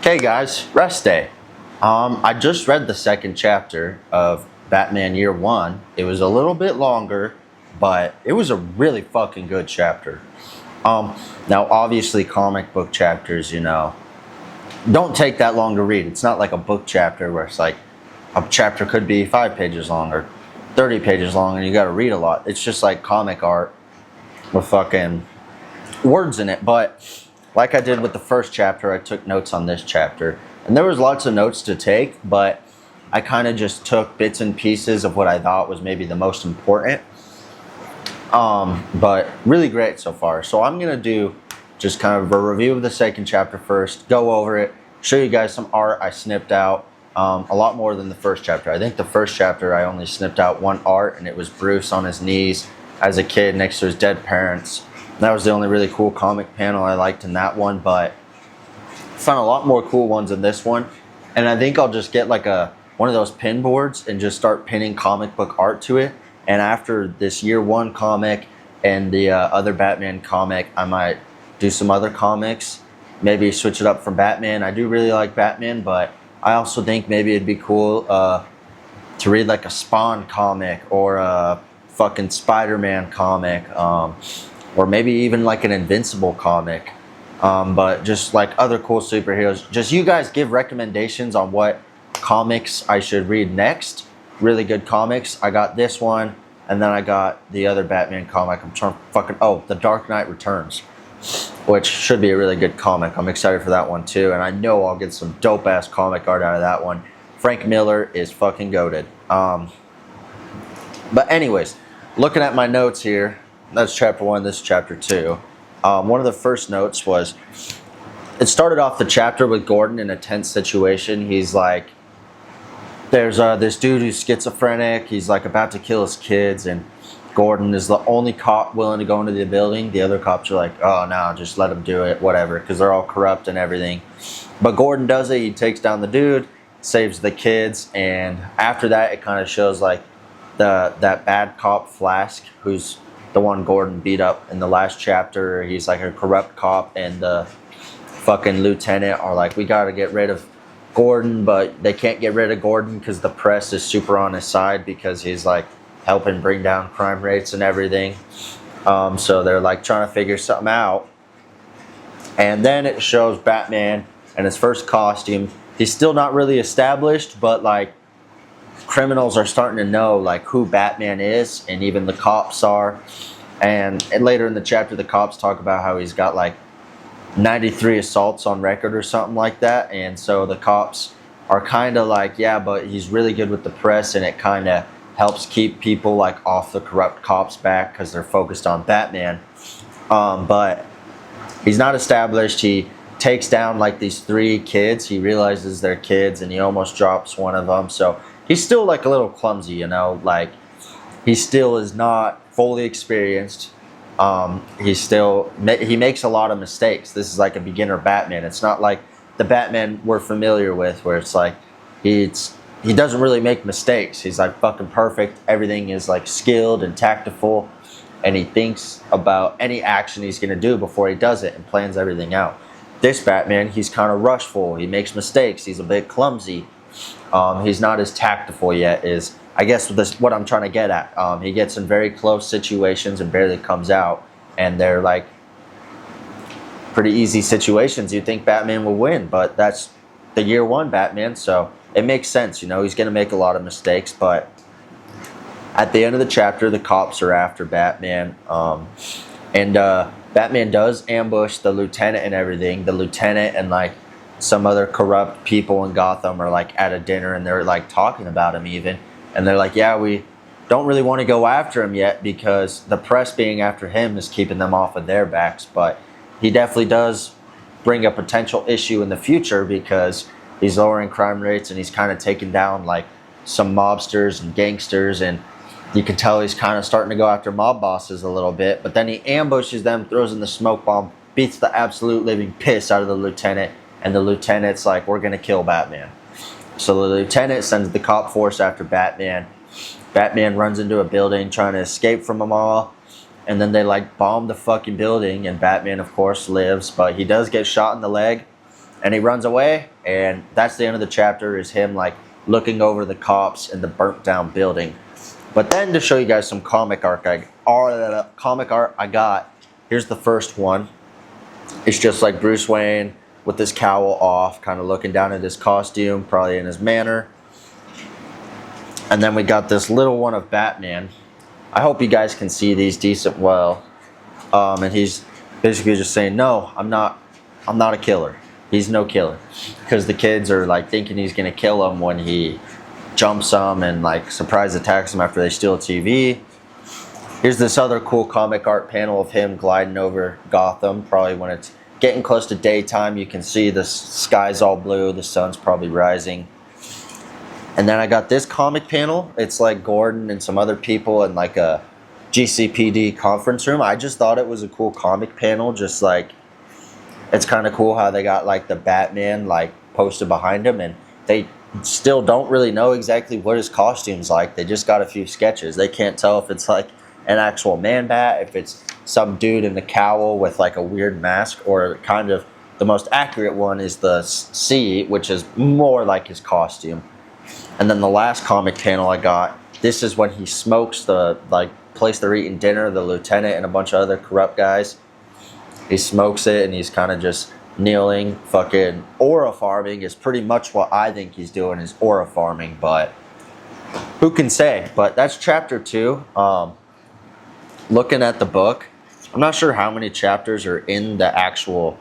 Okay, guys, rest day. I just read the second chapter of Batman Year One. It was a little bit longer, but it was a really fucking good chapter. Now obviously comic book chapters, don't take that long to read. It's not like a book chapter where it's like a chapter could be 5 pages long or 30 pages long and you got to read a lot. It's just like comic art with fucking words in it. But like I did with the first chapter, I took notes on this chapter. And there was lots of notes to take, but I kind of just took bits and pieces of what I thought was maybe the most important. But really great so far. So I'm going to do just kind of a review of the second chapter first, go over it, show you guys some art I snipped out. A lot more than the first chapter. I think the first chapter I only snipped out one art, and it was Bruce on his knees as a kid next to his dead parents. That was the only really cool comic panel I liked in that one, but I found a lot more cool ones in this one. And I think I'll just get like one of those pin boards and just start pinning comic book art to it. And after this Year One comic and the other Batman comic, I might do some other comics. Maybe switch it up from Batman. I do really like Batman, but I also think maybe it'd be cool to read like a Spawn comic or a fucking Spider-Man comic, or maybe even like an Invincible comic. But just like other cool superheroes. Just you guys give recommendations on what comics I should read next. Really good comics. I got this one, and then I got the other Batman comic. I'm trying to The Dark Knight Returns, which should be a really good comic. I'm excited for that one too, and I know I'll get some dope ass comic art out of that one. Frank Miller is fucking goated. But anyways, looking at my notes here, that's chapter 1, this is chapter 2. One of the first notes was, it started off the chapter with Gordon in a tense situation. He's like, there's this dude who's schizophrenic. He's like about to kill his kids, and Gordon is the only cop willing to go into the building. The other cops are like, oh no, just let him do it, whatever, because they're all corrupt and everything. But Gordon does it. He takes down the dude, saves the kids, and after that it kind of shows like that bad cop Flask, who's the one Gordon beat up in the last chapter. He's like a corrupt cop, and the fucking lieutenant are like, we got to get rid of Gordon, but they can't get rid of Gordon because the press is super on his side because he's like helping bring down crime rates and everything. So they're like trying to figure something out. And then it shows Batman in his first costume. He's still not really established, but like criminals are starting to know like who Batman is, and even the cops are. And later in the chapter, the cops talk about how he's got like 93 assaults on record or something like that. And so the cops are kind of like, yeah, but he's really good with the press, and it kind of helps keep people like off the corrupt cops back because they're focused on Batman. But he's not established. He takes down like these 3 kids. He realizes they're kids, and he almost drops one of them. So he's still like a little clumsy, like he still is not fully experienced. He makes a lot of mistakes. This is like a beginner Batman. It's not like the Batman we're familiar with, where it's like he doesn't really make mistakes. He's like fucking perfect. Everything is like skilled and tactful, and he thinks about any action he's gonna do before he does it and plans everything out. This Batman, he's kind of rushful. He makes mistakes. He's a bit clumsy. He's not as tactful yet. Is I guess what I'm trying to get at. He gets in very close situations and barely comes out, and they're like pretty easy situations. You think Batman will win, but that's the Year One Batman, so it makes sense. He's going to make a lot of mistakes, but at the end of the chapter, the cops are after Batman, and Batman does ambush the lieutenant and everything. The lieutenant and like some other corrupt people in Gotham are like at a dinner, and they're like talking about him even. And they're like, yeah, we don't really want to go after him yet because the press being after him is keeping them off of their backs. But he definitely does bring a potential issue in the future because he's lowering crime rates, and he's kind of taking down like some mobsters and gangsters. And you can tell he's kind of starting to go after mob bosses a little bit. But then he ambushes them, throws in the smoke bomb, beats the absolute living piss out of the lieutenant. And the lieutenant's like, we're going to kill Batman. So the lieutenant sends the cop force after Batman. Batman runs into a building trying to escape from them all. And then they like bomb the fucking building. And Batman, of course, lives. But he does get shot in the leg. and he runs away, and that's the end of the chapter, is him like looking over the cops in the burnt down building. But then to show you guys some comic art I got, here's the first one. It's just like Bruce Wayne with his cowl off, kind of looking down at his costume, probably in his manner. And then we got this little one of Batman. I hope you guys can see these decent well. And he's basically just saying, no, I'm not a killer. He's no killer. Because the kids are like thinking he's gonna kill them when he jumps them and like surprise attacks them after they steal a TV. Here's this other cool comic art panel of him gliding over Gotham, probably when it's getting close to daytime. You can see the sky's all blue, the sun's probably rising. And then I got this comic panel. It's like Gordon and some other people in like a GCPD conference room. I just thought it was a cool comic panel. Just like, it's kind of cool how they got like the Batman like posted behind him, and they still don't really know exactly what his costume's like. They just got a few sketches. They can't tell if it's like an actual man bat, if it's some dude in the cowl with like a weird mask, or kind of the most accurate one is the C, which is more like his costume. And then the last comic panel I got, this is when he smokes the like place they're eating dinner, the lieutenant and a bunch of other corrupt guys. He smokes it and he's kind of just kneeling, fucking aura farming is pretty much what I think he's doing, is aura farming, but who can say? But that's chapter 2. Looking at the book, I'm not sure how many chapters are in the actual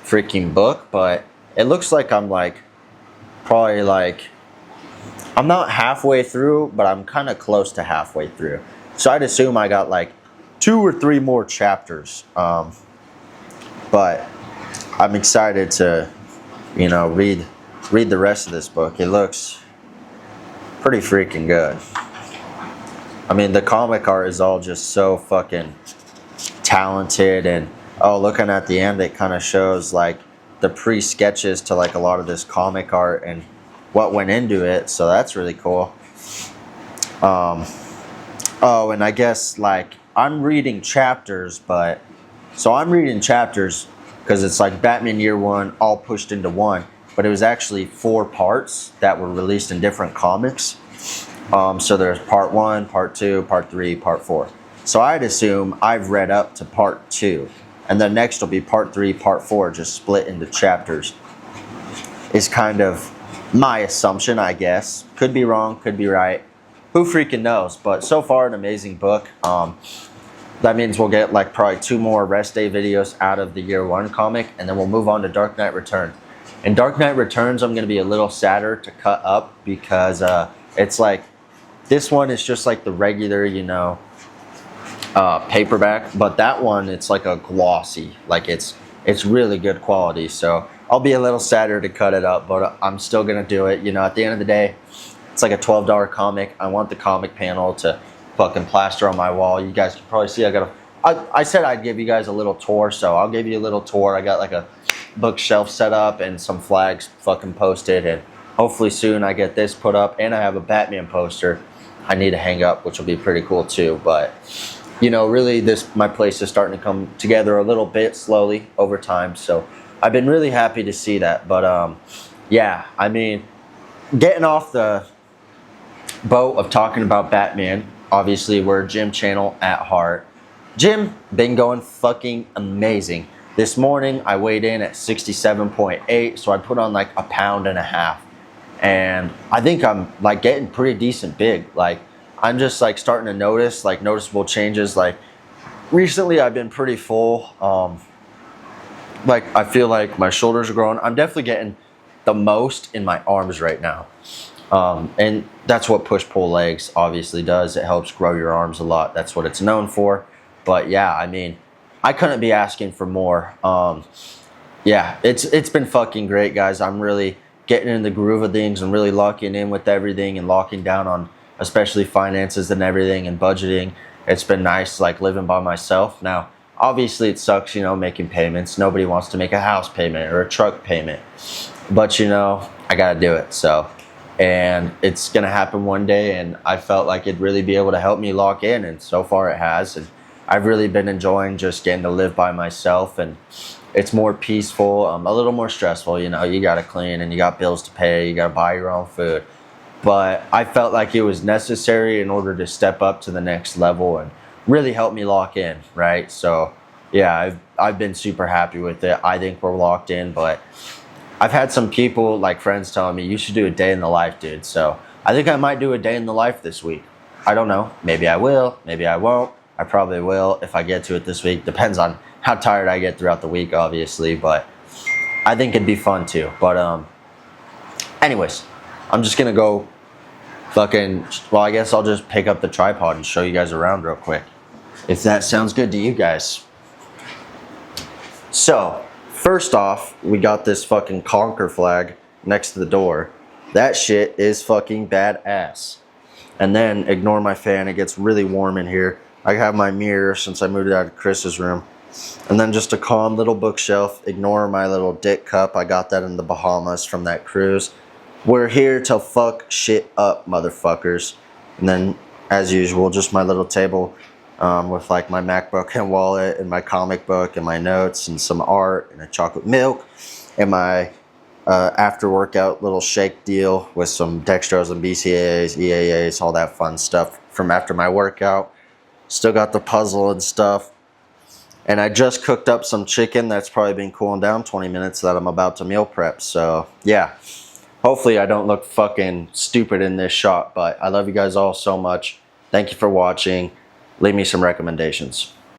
freaking book, but it looks like I'm like probably like, I'm not halfway through, but I'm kind of close to halfway through. So I'd assume I got like 2 or 3 more chapters. But I'm excited to, you know, read the rest of this book. It looks pretty freaking good. I mean, the comic art is all just so fucking talented, and oh, looking at the end, it kind of shows like the pre-sketches to like a lot of this comic art and what went into it, so that's really cool. Oh, and I guess like I'm reading chapters, but so I'm reading chapters because it's like Batman Year One all pushed into one, but it was actually 4 parts that were released in different comics. So there's part 1, part 2, part 3, part 4. So I'd assume I've read up to part 2, and then next will be part 3, part 4, just split into chapters. Is kind of my assumption, I guess. Could be wrong, could be right. Who freaking knows? But so far, an amazing book. That means we'll get like probably 2 more rest day videos out of the Year One comic, and then we'll move on to Dark Knight Returns. In Dark Knight Returns, I'm going to be a little sadder to cut up because it's like, this one is just like the regular, you know, paperback, but that one, it's like a glossy, like it's really good quality. So I'll be a little sadder to cut it up, but I'm still going to do it. You know, at the end of the day, it's like a $12 comic. I want the comic panel to fucking plaster on my wall. You guys can probably see I said I'd give you guys a little tour, so I'll give you a little tour. I got like a bookshelf set up and some flags fucking posted, and hopefully soon I get this put up, and I have a Batman poster I need to hang up, which will be pretty cool too. But you know, really my place is starting to come together a little bit slowly over time, so I've been really happy to see that. But yeah, I mean, getting off the boat of talking about Batman, obviously we're a gym channel at heart. Gym been going fucking amazing. This morning I weighed in at 67.8, so I put on like 1.5 pounds, and I think I'm like getting pretty decent big. Like I'm just like starting to notice like noticeable changes. Like recently I've been pretty full. Like I feel like my shoulders are growing. I'm definitely getting the most in my arms right now. And that's what push-pull legs obviously does. It helps grow your arms a lot. That's what it's known for. But yeah, I mean, I couldn't be asking for more. Yeah, it's been fucking great, guys. I'm really getting in the groove of things and really locking in with everything and locking down on especially finances and everything and budgeting. It's been nice, like living by myself. Now, obviously it sucks, you know, making payments. Nobody wants to make a house payment or a truck payment. But, you know, I got to do it. So, and it's going to happen one day, and I felt like it'd really be able to help me lock in, and so far it has. And I've really been enjoying just getting to live by myself and It's more peaceful, a little more stressful. You know, you got to clean and you got bills to pay. You got to buy your own food. But I felt like it was necessary in order to step up to the next level and really help me lock in, right? So, yeah, I've been super happy with it. I think we're locked in, but I've had some people, like friends, telling me you should do a day in the life, dude. So I think I might do a day in the life this week. I don't know. Maybe I will. Maybe I won't. I probably will if I get to it this week. Depends on how tired I get throughout the week, obviously. But I think it'd be fun too. But anyways, I'm just gonna go fucking. Well, I guess I'll just pick up the tripod and show you guys around real quick, if that sounds good to you guys. So first off, we got this fucking Conquer flag next to the door. That shit is fucking badass. And then, ignore my fan, it gets really warm in here. I have my mirror since I moved it out of Chris's room. And then just a calm little bookshelf. Ignore my little dick cup. I got that in the Bahamas from that cruise. We're here to fuck shit up, motherfuckers. And then, as usual, just my little table with like my MacBook and wallet and my comic book and my notes and some art and a chocolate milk and my after workout little shake deal with some dextrose and BCAAs, EAAs, all that fun stuff from after my workout. Still got the puzzle and stuff. And I just cooked up some chicken that's probably been cooling down 20 minutes that I'm about to meal prep. So yeah, hopefully I don't look fucking stupid in this shot, but I love you guys all so much. Thank you for watching. Leave me some recommendations.